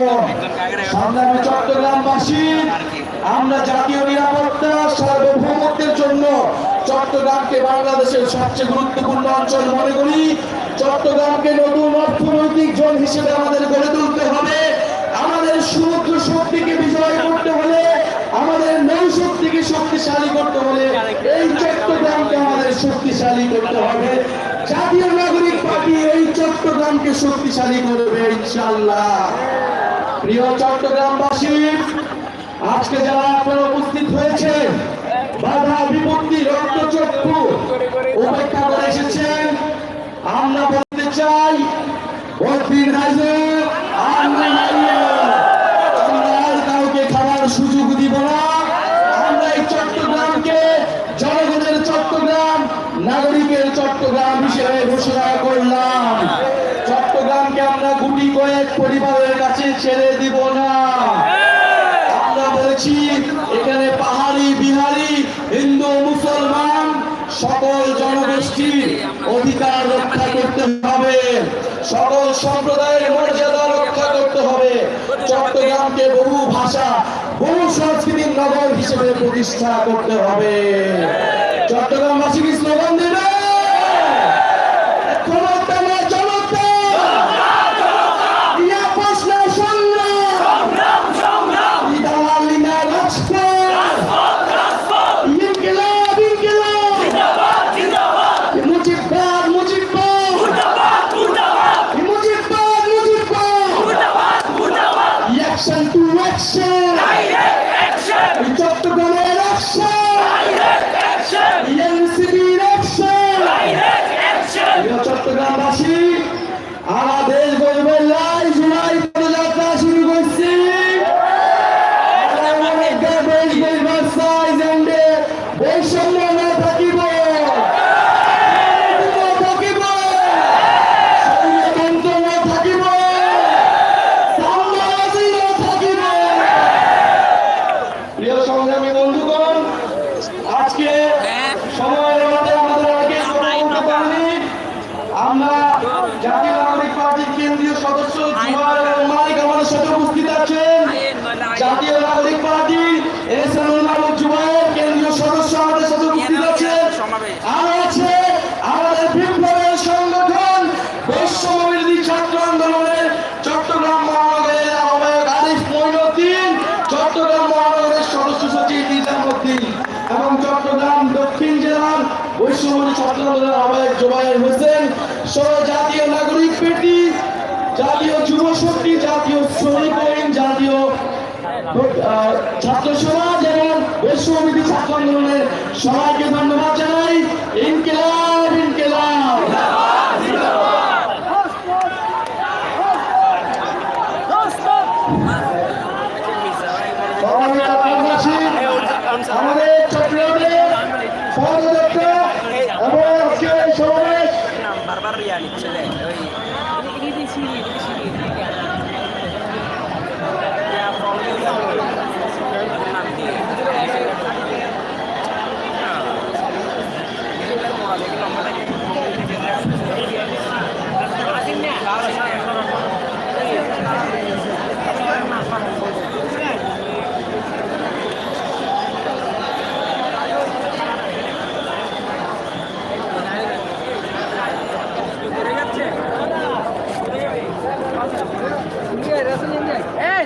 সংগ্রামী চট্টগ্রামবাসী, আমরা জাতীয় নিরাপত্তা সার্বভৌমত্বের জন্য চট্টগ্রামকে বাংলাদেশের সবচেয়ে গুরুত্বপূর্ণ অঞ্চল মনে করি। চট্টগ্রামকে নতুন অর্থনৈতিক জোন হিসেবে আমাদের গড়ে তুলতে হবে। আমাদের সমুদ্র শক্তিকে বিজয় করতে হলে, আমাদের নৌ শক্তিকে শক্তিশালী করতে হলে এই চট্টগ্রামকে আমাদের শক্তিশালী করতে হবে। জাতীয় নাগরিক পার্টি এই চট্টগ্রামকে শক্তিশালী করবে ইনশাআল্লাহ। প্রিয় চট্টগ্রামবাসী, আজকে যারা আপনারা উপস্থিত হয়েছে, বাধা বিপত্তি রক্তচক্ষু উপেক্ষা করে এসেছেন, আমরা বলতে চাই আমরা কাউকে খাওয়ার সুযোগ দিব না। আমরা এই চট্টগ্রামকে জনগণের চট্টগ্রাম, নাগরিকের চট্টগ্রাম হিসেবে ঘোষণা করলাম। চট্টগ্রামকে আমরা গুটি কয়েক পরিবারের কাছে ছেড়ে দিব না। আমরা বলেছি এখানে পাহাড়ি, বিহারি, হিন্দু, মুসলমান সকল জনগোষ্ঠীর অধিকার রক্ষা করতে হবে, সকল সম্প্রদায়ের মর্যাদা রক্ষা করতে হবে। চট্টগ্রামকে বহু ভাষা, বহু সংস্কৃতির নগর হিসেবে প্রতিষ্ঠা করতে হবে। চট্টগ্রামবাসী কি স্লোগান দেবে? চট্টগ্রামের চট্টগ্রামবাসী, আমাদের গরিবের লাই জুলাই পদযাত্রা শুরু করছি। বৈষম্য না থাকিব, তন্ত্র না থাকিব, প্রিয় সংগ্রামী বন্ধুগণ, আজকে সময়ের মধ্যে আমাদের আগে আমরা জাতীয় নাগরিক পার্টির কেন্দ্রীয় সদস্য জুবায়ের এবং মালিক আমাদের সাথে উপস্থিত আছেন। জাতীয় নাগরিক পার্টি এহসানুল মাহমুদ জুবায়ের কেন্দ্রীয় সদস্য আমাদের সাথে উপস্থিত আছেন। আর আছে আমাদের বিপ্লবের সংগঠন বৈষম্যবিরোধী ছাত্র আন্দোলনের চট্টগ্রাম মহানগরের আহ্বায়ক আরিফ মঈনুদ্দিন, চট্টগ্রাম মহানগরের সদস্য সচিব নিজামুদ্দিন এবং চট্টগ্রাম দক্ষিণ জেলার বৈষম্যবিরোধী ছাত্র আন্দোলনের আহ্বায়ক জুবায়ের হোসেন সহ জাতীয় নাগরিক পার্টি, জাতীয় যুব শক্তি, জাতীয় শ্রমিক আইন, জাতীয় ছাত্র সমাজ এবং বৈষম্যবিরোধী ছাত্র আন্দোলনের সবাইকে ধন্যবাদ জানাই। ইনকিলাব ইনকিলাব। আমাদের চট্টগ্রামের পদযাত্রা এবং আজকে সমাবেশ Hey!